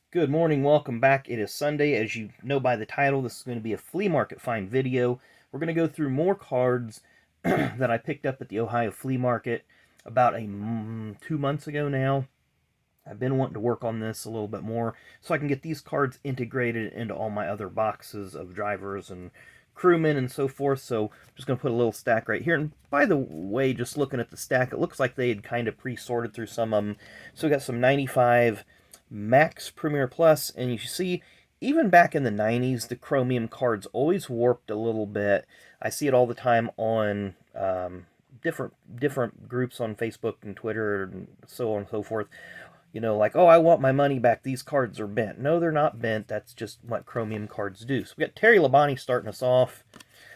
Good morning, welcome back. It is Sunday. As you know by the title, this is going to be a flea market find video. We're going to go through more cards that I picked up at the Ohio Flea Market about 2 months ago now. I've been wanting to work on this a little bit more so I can get these cards integrated into all my other boxes of drivers and crewmen and so forth. So I'm just going to put a little stack right here. And by the way, just looking at the stack, it looks like they had kind of pre-sorted through some of them. So we got some 95 Max Premier Plus, and you see, even back in the 90s, the chromium cards always warped a little bit. I see it all the time on different groups on Facebook and Twitter and so on and so forth. You know, like, oh, I want my money back. These cards are bent. No, they're not bent. That's just what chromium cards do. So we got Terry Labonte starting us off.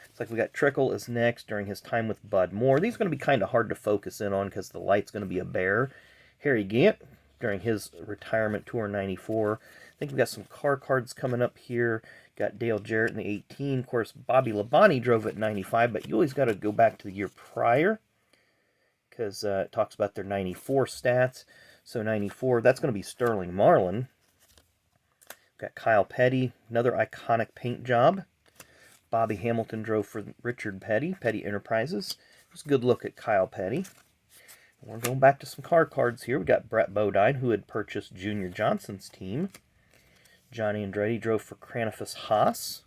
It's like we got Trickle is next during his time with Bud Moore. These are going to be kind of hard to focus in on because the light's going to be a bear. Harry Gant during his retirement tour in 94. I think we've got some car cards coming up here. Got Dale Jarrett in the 18. Of course, Bobby Labonte drove at 95, but you always got to go back to the year prior because it talks about their 94 stats. So 94, that's going to be Sterling Marlin. Got Kyle Petty, another iconic paint job. Bobby Hamilton drove for Richard Petty, Petty Enterprises. Just a good look at Kyle Petty. We're going back to some car cards here. We got Brett Bodine, who had purchased Junior Johnson's team. Johnny Andretti drove for Cranifus Haas.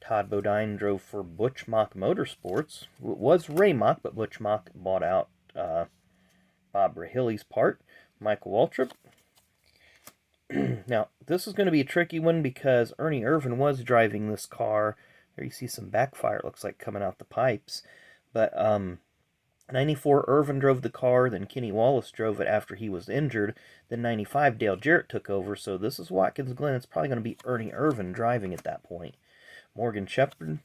Todd Bodine drove for Butch Mock Motorsports. It was Ray Mock, but Butch Mock bought out Bob Rahilly's part. Michael Waltrip. Now, this is going to be a tricky one because Ernie Irvan was driving this car. There you see some backfire, it looks like, coming out the pipes. But 94, Irvin drove the car, then Kenny Wallace drove it after he was injured. Then 95, Dale Jarrett took over, so this is Watkins Glen. It's probably going to be Ernie Irvan driving at that point. Morgan Shepard,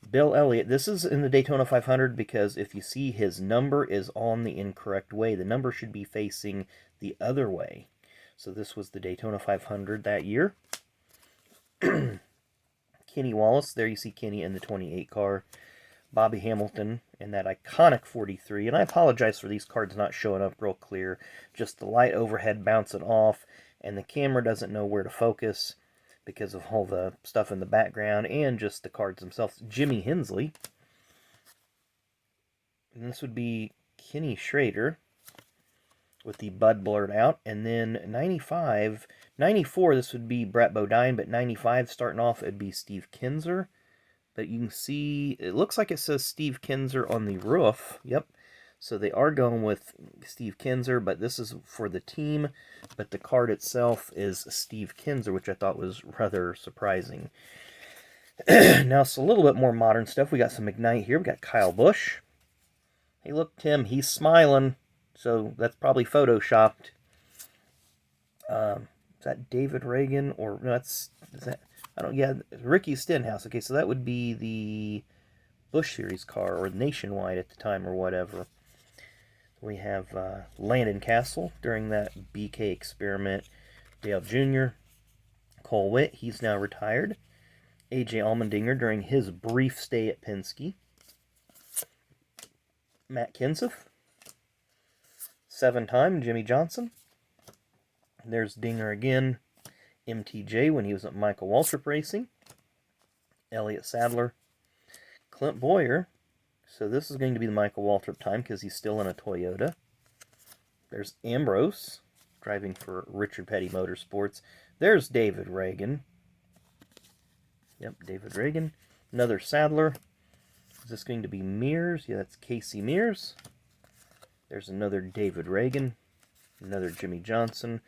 Bill Elliott. This is in the Daytona 500 because if you see, his number is on the incorrect way. The number should be facing the other way. So this was the Daytona 500 that year. Kenny Wallace. There you see Kenny in the 28 car. Bobby Hamilton in that iconic 43. And I apologize for these cards not showing up real clear. Just the light overhead bouncing off, and the camera doesn't know where to focus because of all the stuff in the background and just the cards themselves. Jimmy Hensley. And this would be Kenny Schrader with the Bud blurred out. And then 95, 94, this would be Brett Bodine, but 95 starting off, it'd be Steve Kinzer. But you can see, it looks like it says Steve Kinzer on the roof. Yep. So they are going with Steve Kinzer, but this is for the team. But the card itself is Steve Kinzer, which I thought was rather surprising. Now, it's a little bit more modern stuff. We got some Ignite here. We got Kyle Busch. Hey, look, Tim, he's smiling. So that's probably photoshopped. Is that David Reagan? Or no, is that... yeah, Ricky Stenhouse. Okay, so that would be the Busch Series car, or Nationwide at the time, or whatever. We have Landon Castle during that BK experiment. Dale Jr., Cole Witt, he's now retired. AJ Allmendinger during his brief stay at Penske. Matt Kenseth. 7-time Jimmy Johnson. There's Dinger again. MTJ when he was at Michael Waltrip Racing. Elliott Sadler. Clint Boyer. So this is going to be the Michael Waltrip time because he's still in a Toyota. There's Ambrose driving for Richard Petty Motorsports. There's David Reagan. Yep, David Reagan. Another Sadler. Is this going to be Mears? Yeah, that's Casey Mears. There's another David Reagan. Another Jimmy Johnson.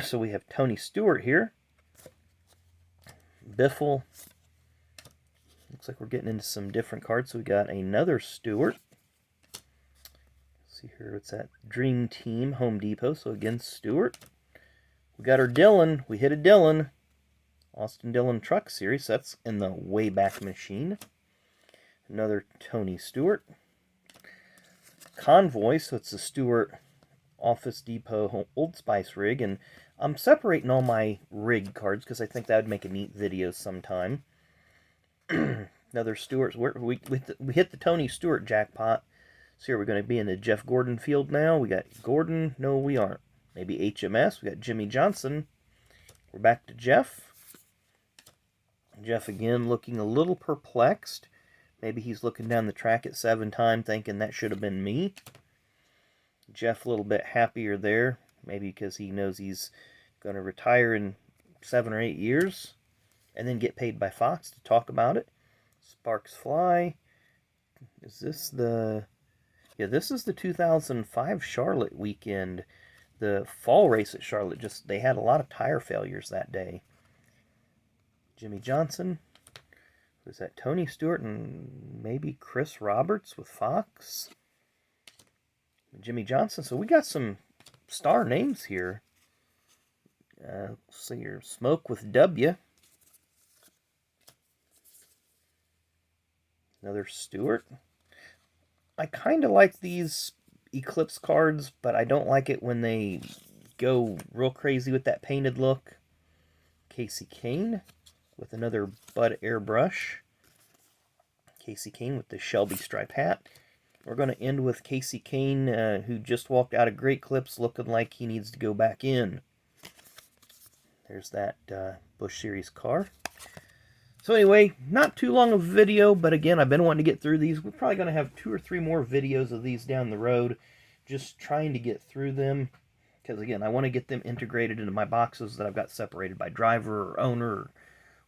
So we have Tony Stewart here. Biffle. Looks like we're getting into some different cards. So we got another Stewart. Let's see here, what's that? Dream Team, Home Depot. So again, Stewart. We got our Dillon. We hit a Dillon. Austin Dillon Truck Series. That's in the Wayback Machine. Another Tony Stewart. Convoy. So it's a Stewart Office Depot Old Spice rig, and I'm separating all my rig cards because I think that would make a neat video sometime. Another Stewart. We hit the Tony Stewart jackpot. So here we're going to be in the Jeff Gordon field now. We got Gordon. No, we aren't. Maybe HMS. We got Jimmy Johnson. We're back to Jeff. Jeff again looking a little perplexed. Maybe he's looking down the track at 7-time thinking that should have been me. Jeff a little bit happier there. Maybe because he knows he's going to retire in 7 or 8 years. And then get paid by Fox to talk about it. Sparks Fly. Is this the... Yeah, this is the 2005 Charlotte weekend. The fall race at Charlotte, they had a lot of tire failures that day. Jimmy Johnson. Was that Tony Stewart and maybe Chris Roberts with Fox? Jimmy Johnson. So we got some star names here. Let's see here. Smoke with W. Another Stewart. I kind of like these Eclipse cards, but I don't like it when they go real crazy with that painted look. Casey Kane with another Bud airbrush. Casey Kane with the Shelby stripe hat. We're going to end with Casey Kane, who just walked out of Great Clips looking like he needs to go back in. There's that Busch Series car. So anyway, not too long of a video, but again, I've been wanting to get through these. We're probably going to have 2 or 3 more videos of these down the road, just trying to get through them, because again, I want to get them integrated into my boxes that I've got separated by driver or owner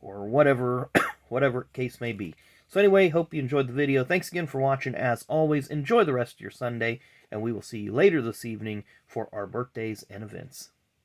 or whatever, whatever case may be. So anyway, hope you enjoyed the video. Thanks again for watching. As always, enjoy the rest of your Sunday, and we will see you later this evening for our birthdays and events.